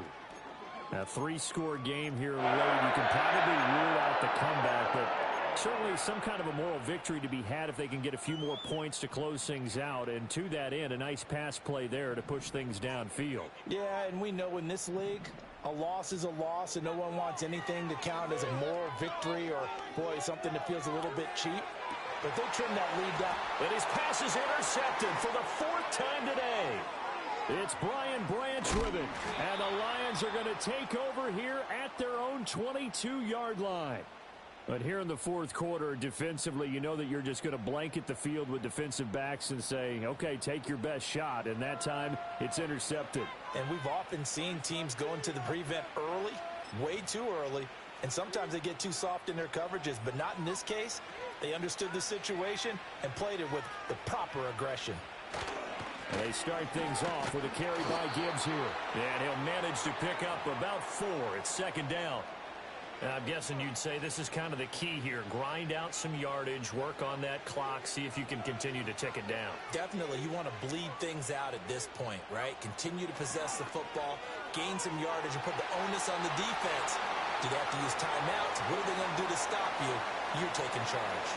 Speaker 3: A 3-score game here late. You can probably rule out the comeback, but certainly some kind of a moral victory to be had if they can get a few more points to close things out. And to that end, a nice pass play there to push things downfield.
Speaker 2: Yeah, and we know in this league, a loss is a loss, and no one wants anything to count as a moral victory or, boy, something that feels a little bit cheap. But they trim that lead down.
Speaker 1: And his pass is intercepted for the 4th time today.
Speaker 3: It's Brian Branch with it. And the Lions are going to take over here at their own 22-yard line. But here in the 4th quarter, defensively, you know that you're just going to blanket the field with defensive backs and say, okay, take your best shot. And that time, it's intercepted.
Speaker 2: And we've often seen teams go into the prevent early, way too early, and sometimes they get too soft in their coverages, but not in this case. They understood the situation and played it with the proper aggression.
Speaker 3: They start things off with a carry by Gibbs here. And he'll manage to pick up about 4. It's 2nd down. And I'm guessing you'd say this is kind of the key here. Grind out some yardage, work on that clock, see if you can continue to tick it down.
Speaker 4: Definitely, you want to bleed things out at this point, right? Continue to possess the football, gain some yardage, and put the onus on the defense. Do they have to use timeouts? What are they going to do to stop you? You're taking charge.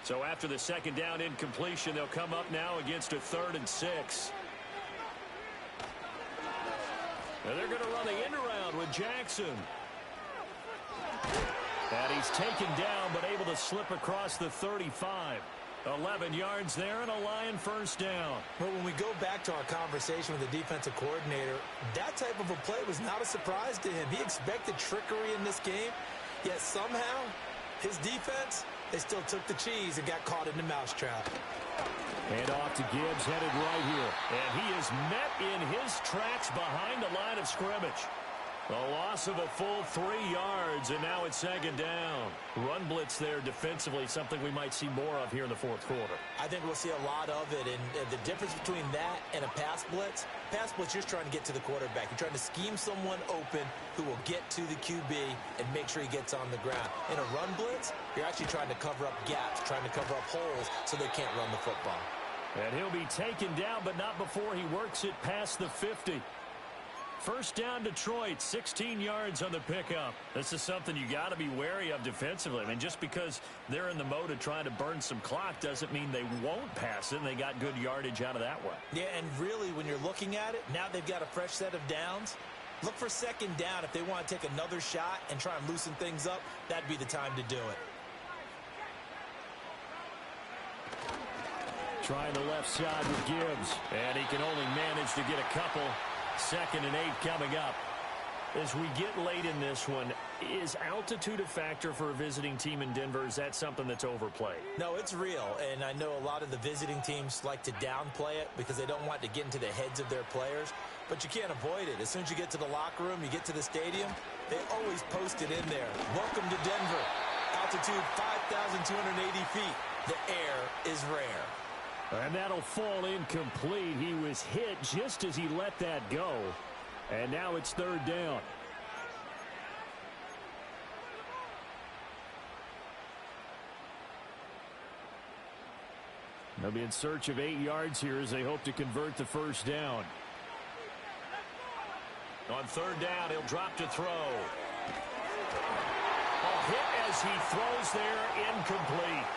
Speaker 3: So after the 2nd down incompletion, they'll come up now against a 3rd and 6. And they're going to run the end around with Jackson. And he's taken down but able to slip across the 35. 11 yards there and a Lion first down.
Speaker 4: Well, when we go back to our conversation with the defensive coordinator, that type of a play was not a surprise to him. He expected trickery in this game, yet somehow his defense, they still took the cheese and got caught in the mousetrap.
Speaker 3: And off to Gibbs, headed right here. And he is met in his tracks behind the line of scrimmage. A loss of a full 3 yards, and now it's 2nd down. Run blitz there defensively, something we might see more of here in the 4th quarter.
Speaker 4: I think we'll see a lot of it, and the difference between that and a pass blitz, you're just trying to get to the quarterback. You're trying to scheme someone open who will get to the QB and make sure he gets on the ground. In a run blitz, you're actually trying to cover up gaps, trying to cover up holes so they can't run the football.
Speaker 3: And he'll be taken down, but not before he works it past the 50. First down, Detroit, 16 yards on the pickup. This is something you got to be wary of defensively. I mean, just because they're in the mode of trying to burn some clock doesn't mean they won't pass it, and they got good yardage out of that one.
Speaker 4: Yeah, and really, when you're looking at it, now they've got a fresh set of downs. Look for second down. If they want to take another shot and try and loosen things up, that'd be the time to do it.
Speaker 3: Trying the left side with Gibbs. And he can only manage to get a couple. 2nd and 8 coming up. As we get late in this one, is altitude a factor for a visiting team in Denver? Is that something that's overplayed?
Speaker 4: No, it's real, and I know a lot of the visiting teams like to downplay it because they don't want to get into the heads of their players, but you can't avoid it. As soon as you get to the locker room, you get to the stadium, they always post it in there. Welcome to Denver. Altitude 5,280 feet. The air is rare.
Speaker 3: And that'll fall incomplete. He was hit just as he let that go. And now it's 3rd down. They'll be in search of 8 yards here as they hope to convert the 1st down.
Speaker 1: On 3rd down, he'll drop to throw. A hit as he throws there, incomplete.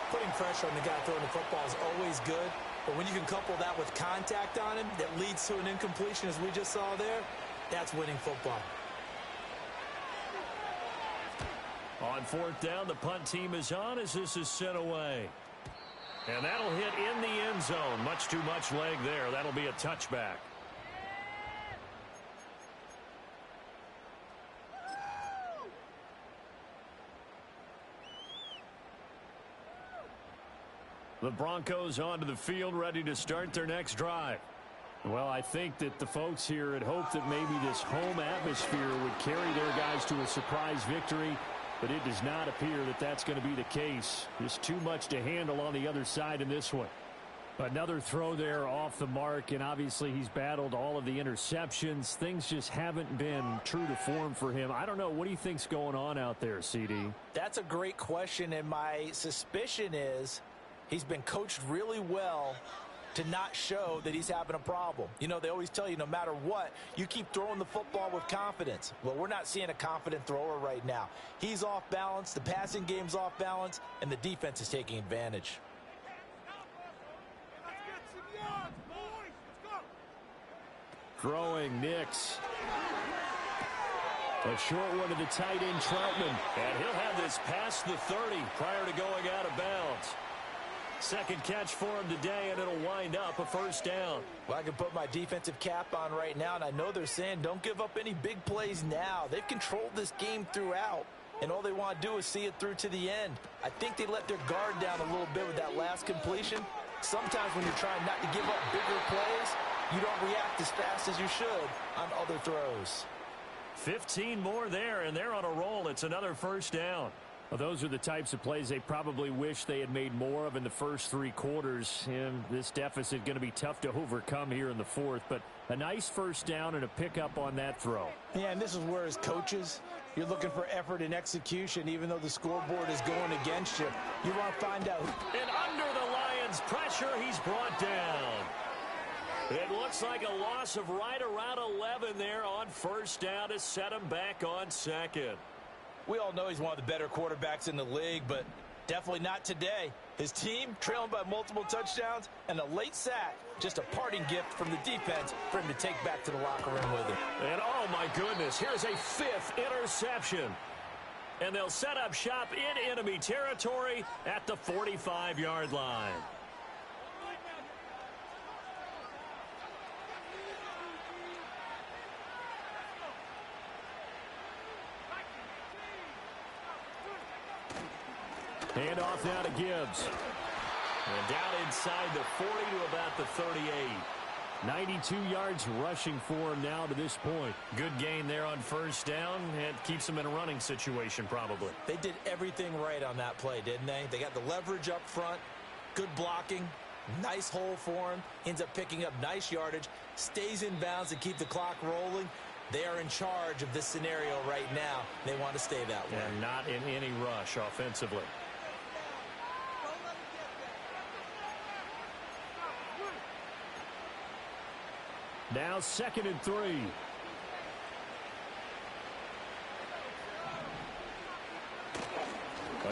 Speaker 4: Putting pressure on the guy throwing the football is always good, but when you can couple that with contact on him that leads to an incompletion, as we just saw there, that's winning football.
Speaker 3: On 4th down, the punt team is on as this is sent away. And that'll hit in the end zone. Much too much leg there. That'll be a touchback. The Broncos onto the field, ready to start their next drive. Well, I think that the folks here had hoped that maybe this home atmosphere would carry their guys to a surprise victory, but it does not appear that that's going to be the case. Just too much to handle on the other side in this one. Another throw there off the mark, and obviously he's battled all of the interceptions. Things just haven't been true to form for him. I don't know. What do you think's going on out there, CD?
Speaker 2: That's a great question, and my suspicion is he's been coached really well to not show that he's having a problem. You know, they always tell you no matter what, you keep throwing the football with confidence. Well, we're not seeing a confident thrower right now. He's off balance, the passing game's off balance, and the defense is taking advantage.
Speaker 3: Throwing Nix. A short one to the tight end, Troutman.
Speaker 1: And he'll have this past the 30 prior to going out of bounds. Second catch for him today, and it'll wind up a 1st down.
Speaker 2: Well, I can put my defensive cap on right now, and I know they're saying don't give up any big plays now. They've controlled this game throughout, and all they want to do is see it through to the end. I think they let their guard down a little bit with that last completion. Sometimes when you're trying not to give up bigger plays, you don't react as fast as you should on other throws.
Speaker 1: 15 more there, and they're on a roll. It's another 1st down.
Speaker 3: Well, those are the types of plays they probably wish they had made more of in the first 3 quarters. And this deficit going to be tough to overcome here in the 4th. But a nice 1st down and a pickup on that throw.
Speaker 2: Yeah, and this is where as coaches, you're looking for effort and execution, even though the scoreboard is going against you. You want to find out.
Speaker 1: And under the Lions' pressure, he's brought down. It looks like a loss of right around 11 there on 1st down to set him back on 2nd.
Speaker 2: We all know he's one of the better quarterbacks in the league, but definitely not today. His team trailing by multiple touchdowns and a late sack. Just a parting gift from the defense for him to take back to the locker room with him.
Speaker 1: And oh my goodness, here's a 5th interception. And they'll set up shop in enemy territory at the 45-yard line.
Speaker 3: Hand off now to Gibbs.
Speaker 1: And down inside the 40 to about the 38.
Speaker 3: 92 yards rushing for him now to this point.
Speaker 1: Good gain there on 1st down, and keeps him in a running situation probably.
Speaker 4: They did everything right on that play, didn't they? They got the leverage up front, good blocking, nice hole for him, ends up picking up nice yardage, stays in bounds to keep the clock rolling. They are in charge of this scenario right now. They want to stay that way.
Speaker 1: And not in any rush offensively.
Speaker 3: Now 2nd and 3.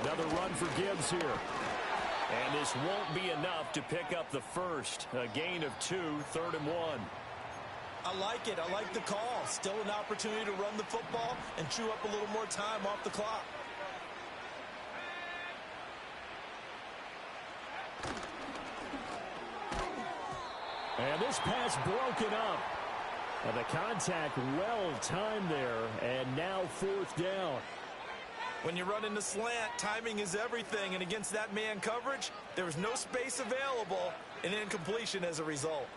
Speaker 3: Another run for Gibbs here.
Speaker 1: And this won't be enough to pick up the 1st. A gain of 2, 3rd and 1.
Speaker 2: I like it. I like the call. Still an opportunity to run the football and chew up a little more time off the clock.
Speaker 3: And this pass broken up. And the contact well timed there, and now 4th down.
Speaker 2: When you run in the slant, timing is everything, and against that man coverage, there was no space available, and incompletion as a result.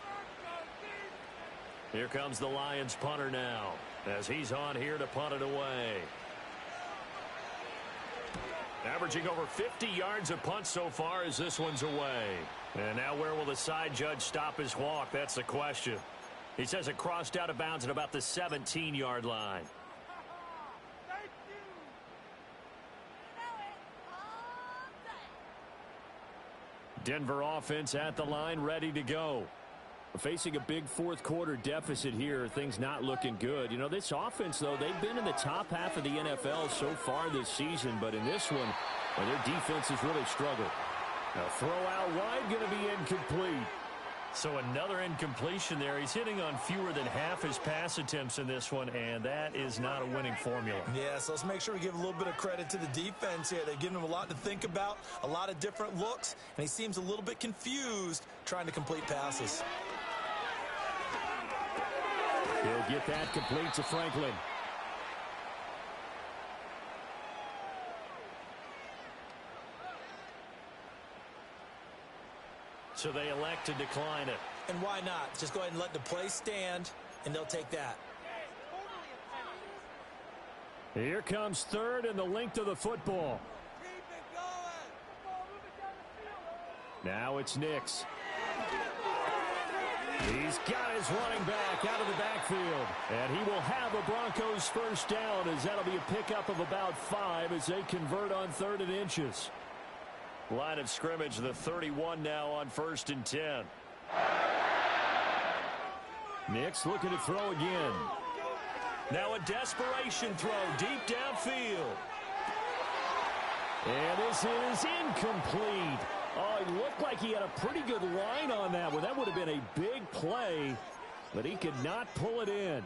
Speaker 3: Here comes the Lions punter now, as he's on here to punt it away. Averaging over 50 yards a punt so far as this one's away. And now where will the side judge stop his walk? That's the question. He says it crossed out of bounds at about the 17-yard line. Denver offense at the line, ready to go. Facing a big fourth-quarter deficit here, things not looking good. You know, this offense, though, they've been in the top half of the NFL so far this season, but in this one, well, their defense has really struggled. Now, throw out wide, going to be incomplete. So another incompletion there. He's hitting on fewer than half his pass attempts in this one, and that is not a winning formula.
Speaker 2: Yeah, so let's make sure we give a little bit of credit to the defense here. They're giving him a lot to think about, a lot of different looks, and he seems a little bit confused trying to complete passes.
Speaker 3: He'll get that complete to Franklin. So they elect to decline it.
Speaker 2: And why not? Just go ahead and let the play stand, and they'll take that.
Speaker 3: Here comes 3rd and the length of the football. Now it's Nix. He's got his running back out of the backfield. And he will have a Broncos first down, as that'll be a pickup of about 5 as they convert on 3rd and inches. Line of scrimmage, the 31 now on 1st and 10. Nix looking to throw again. Now a desperation throw deep downfield. And this is incomplete. Oh, it looked like he had a pretty good line on that one. That would have been a big play, but he could not pull it in.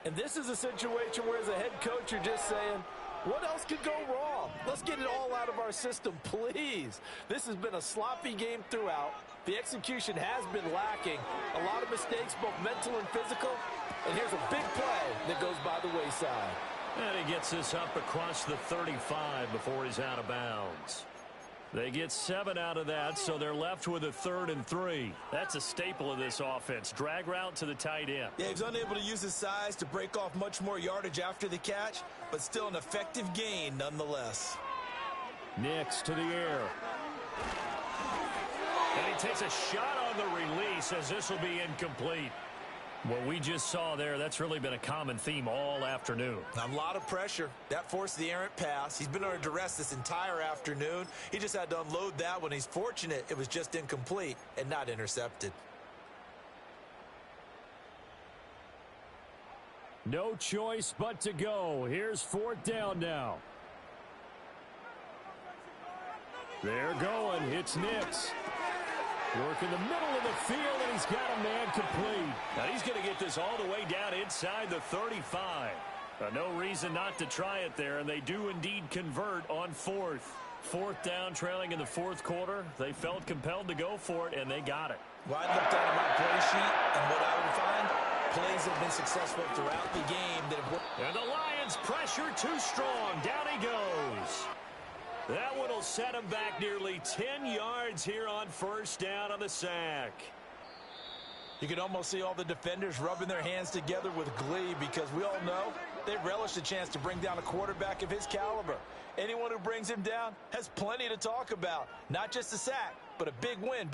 Speaker 2: And this is a situation where, as a head coach, you're just saying, what else could go wrong? Let's get it all out of our system, please. This has been a sloppy game throughout. The execution has been lacking. A lot of mistakes, both mental and physical. And here's a big play that goes by the wayside.
Speaker 3: And he gets this up across the 35 before he's out of bounds. They get 7 out of that, so they're left with a 3rd and 3. That's a staple of this offense. Drag route to the tight end.
Speaker 2: Yeah, he's unable to use his size to break off much more yardage after the catch, but still an effective gain nonetheless.
Speaker 3: Nix to the air. And he takes a shot on the release, as this will be incomplete. What we just saw there, that's really been a common theme all afternoon.
Speaker 2: A lot of pressure. That forced the errant pass. He's been under duress this entire afternoon. He just had to unload that one. He's fortunate it was just incomplete and not intercepted.
Speaker 3: No choice but to go. Here's 4th down now. They're going. It's Nix. Work in the middle of the field, and he's got a man complete. Now he's going to get this all the way down inside the 35. No reason not to try it there, and they do indeed convert on 4th. 4th down, trailing in the 4th quarter. They felt compelled to go for it, and they got it.
Speaker 2: Well, I looked down at my play sheet, and what I would find, plays have been successful throughout the game.
Speaker 3: And the Lions pressure too strong. Down he goes. That one will set him back nearly 10 yards here on 1st down on the sack.
Speaker 2: You can almost see all the defenders rubbing their hands together with glee, because we all know they relish the chance to bring down a quarterback of his caliber. Anyone who brings him down has plenty to talk about. Not just a sack, but a big win.